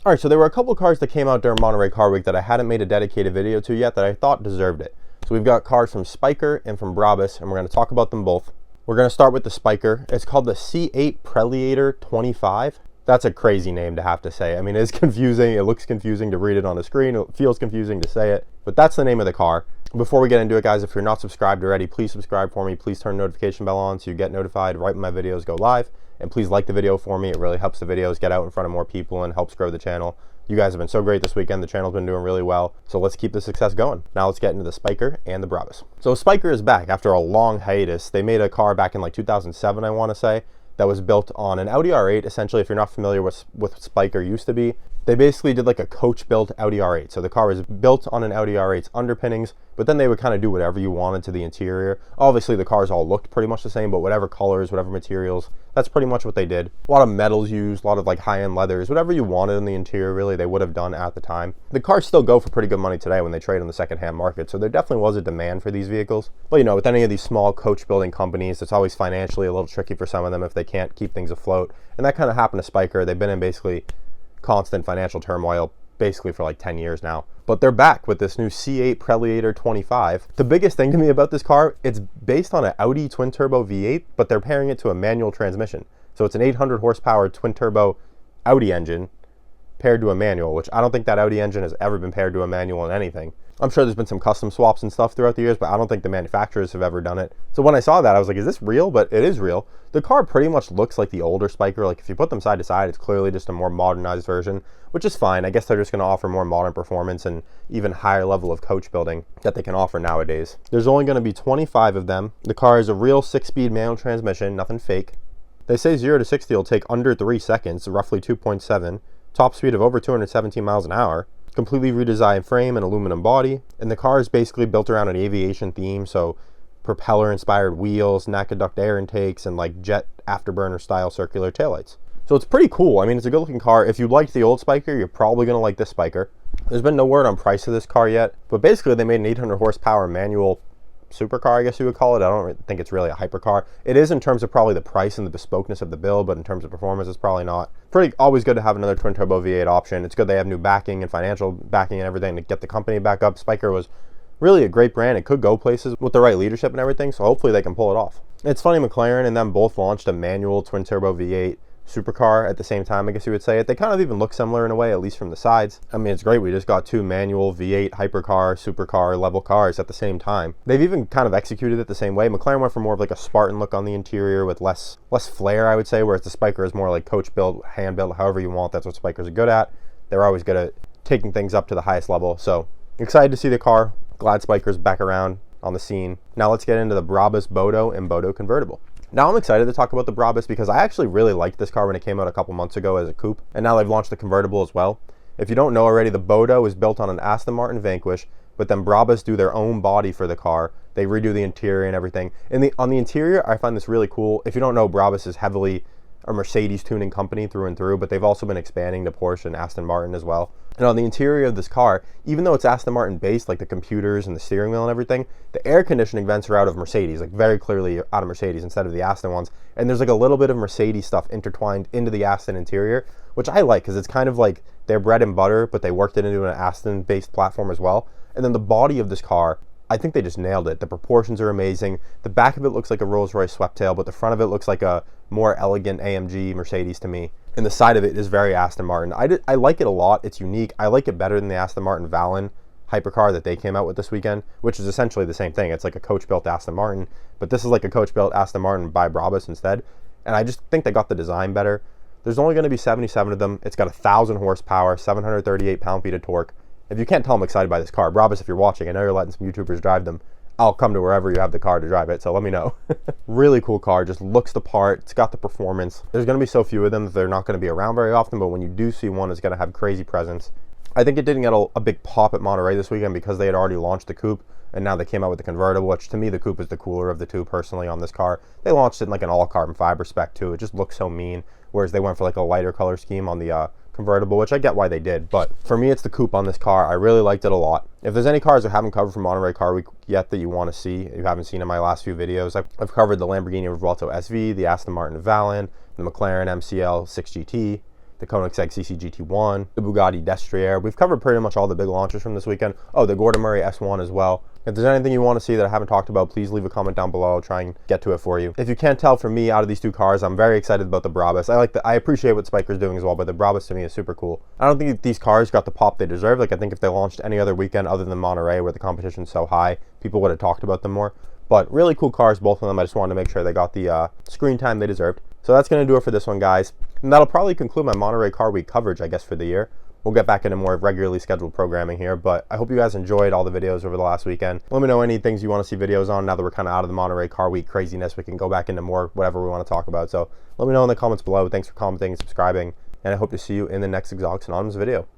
All right, so there were a couple of cars that came out during Monterey Car Week that I hadn't made a dedicated video to yet that I thought deserved it. So we've got cars from Spyker and from Brabus, and we're going to talk about them both. We're going to start with the Spyker. It's called the C8 Preliator XXV. That's a crazy name to have to say. I mean, it's confusing. It looks confusing to read it on the screen. It feels confusing to say it, but that's the name of the car. Before we get into it, guys, if you're not subscribed already, please subscribe for me. Please turn the notification bell on so you get notified right when my videos go live. And please like the video for me. It really helps the videos get out in front of more people and helps grow the channel. You guys have been so great this weekend. The channel's been doing really well. So let's keep the success going. Now let's get into the Spyker and the Brabus. So Spyker is back after a long hiatus. They made a car back in like 2007, I want to say, that was built on an Audi R8. Essentially, if you're not familiar with what Spyker used to be, they basically did like a coach-built Audi R8. So the car was built on an Audi R8's underpinnings, but then they would kind of do whatever you wanted to the interior. Obviously, the cars all looked pretty much the same, but whatever colors, whatever materials, that's pretty much what they did. A lot of metals used, a lot of like high-end leathers, whatever you wanted in the interior, really, they would have done at the time. The cars still go for pretty good money today when they trade on the secondhand market, so there definitely was a demand for these vehicles. But you know, with any of these small coach-building companies, it's always financially a little tricky for some of them if they can't keep things afloat. And that kind of happened to Spyker. They've been in basically constant financial turmoil basically for like 10 years now. But they're back with this new C8 Preliator XXV. The biggest thing to me about this car, it's based on an Audi twin turbo V8, but they're pairing it to a manual transmission. So it's an 800 horsepower twin turbo Audi engine paired to a manual, which I don't think that Audi engine has ever been paired to a manual in anything. I'm sure there's been some custom swaps and stuff throughout the years, but I don't think the manufacturers have ever done it. So when I saw that, I was like, is this real? But it is real. The car pretty much looks like the older Spyker. Like if you put them side to side, it's clearly just a more modernized version, which is fine. I guess they're just going to offer more modern performance and even higher level of coach building that they can offer nowadays. There's only going to be 25 of them. The car is a real 6-speed manual transmission, nothing fake. They say 0 to 60 will take under 3 seconds, roughly 2.7. Top speed of over 217 miles an hour. Completely redesigned frame and aluminum body, and the car is basically built around an aviation theme, so propeller inspired wheels, aqueduct air intakes, and like jet afterburner style circular taillights. So it's pretty cool. I mean, it's a good looking car. If you liked the old Spyker, you're probably going to like this Spyker. There's been no word on price of this car yet, but basically they made an 800 horsepower manual supercar, I guess you would call it. I don't think it's really a hypercar. It is in terms of probably the price and the bespokeness of the build, but in terms of performance, it's probably not. Always good to have another twin turbo V8 option. It's good they have new backing and financial backing and everything to get the company back up. Spyker was really a great brand. It could go places with the right leadership and everything, so hopefully they can pull it off. It's funny, McLaren and them both launched a manual twin turbo V8 supercar at the same time, I guess you would say it. They kind of even look similar in a way, at least from the sides. I mean, it's great. We just got two manual V8 hypercar, supercar level cars at the same time. They've even kind of executed it the same way. McLaren went for more of like a Spartan look on the interior with less flair, I would say, whereas the Spyker is more like coach build, hand build, however you want. That's what Spykers are good at. They're always good at taking things up to the highest level. So excited to see the car. Glad Spyker's back around on the scene. Now let's get into the Brabus Bodo and Bodo Convertible. Now I'm excited to talk about the Brabus because I actually really liked this car when it came out a couple months ago as a coupe, and now they've launched the convertible as well. If you don't know already, the Bodo is built on an Aston Martin Vanquish, but then Brabus do their own body for the car. They redo the interior and everything. On the interior, I find this really cool. If you don't know, Brabus is heavily a Mercedes tuning company through and through, but they've also been expanding to Porsche and Aston Martin as well. And on the interior of this car, even though it's Aston Martin based, like the computers and the steering wheel and everything, the air conditioning vents are out of Mercedes, like very clearly out of Mercedes instead of the Aston ones. And there's like a little bit of Mercedes stuff intertwined into the Aston interior, which I like because it's kind of like their bread and butter, but they worked it into an Aston based platform as well. And then the body of this car, I think they just nailed it. The proportions are amazing. The back of it looks like a Rolls-Royce swept tail, but the front of it looks like a more elegant AMG Mercedes to me. And the side of it is very Aston Martin. I like it a lot. It's unique. I like it better than the Aston Martin Valen hypercar that they came out with this weekend, which is essentially the same thing. It's like a coach-built Aston Martin, but this is like a coach-built Aston Martin by Brabus instead. And I just think they got the design better. There's only going to be 77 of them. It's got 1,000 horsepower, 738 pound-feet of torque. If you can't tell, I'm excited by this car. Brabus, if you're watching, I know you're letting some YouTubers drive them. I'll come to wherever you have the car to drive it, so let me know. Really cool car, just looks the part. It's got the performance. There's going to be so few of them that they're not going to be around very often, but when you do see one, it's going to have crazy presence. I think it didn't get a big pop at Monterey this weekend because they had already launched the coupe, and now they came out with the convertible, which to me the coupe is the cooler of the two personally on this car. They launched it in like an all carbon fiber spec too. It just looks so mean, whereas they went for like a lighter color scheme on the convertible, which I get why they did, but for me it's the coupe on this car. I really liked it a lot. If there's any cars I haven't covered from Monterey Car Week yet that you want to see, if you haven't seen in my last few videos, I've covered the Lamborghini Revuelto SV, the Aston Martin Valen, the McLaren MCL 6GT, the Koenigsegg CC GT1, the Bugatti Destrier. We've covered pretty much all the big launches from this weekend. Oh, the Gordon Murray S1 as well. If there's anything you want to see that I haven't talked about, please leave a comment down below. I'll try and get to it for you. If you can't tell from me, out of these two cars, I'm very excited about the Brabus. I appreciate what Spyker's doing as well, but the Brabus to me is super cool. I don't think these cars got the pop they deserve. Like, I think if they launched any other weekend other than Monterey, where the competition's so high, people would have talked about them more. But really cool cars, both of them. I just wanted to make sure they got the screen time they deserved. So that's going to do it for this one, guys. And that'll probably conclude my Monterey Car Week coverage, I guess, for the year. We'll get back into more regularly scheduled programming here, but I hope you guys enjoyed all the videos over the last weekend. Let me know any things you want to see videos on now that we're kind of out of the Monterey Car Week craziness. We can go back into more whatever we want to talk about. So let me know in the comments below. Thanks for commenting and subscribing, and I hope to see you in the next Exotic Anonymous video.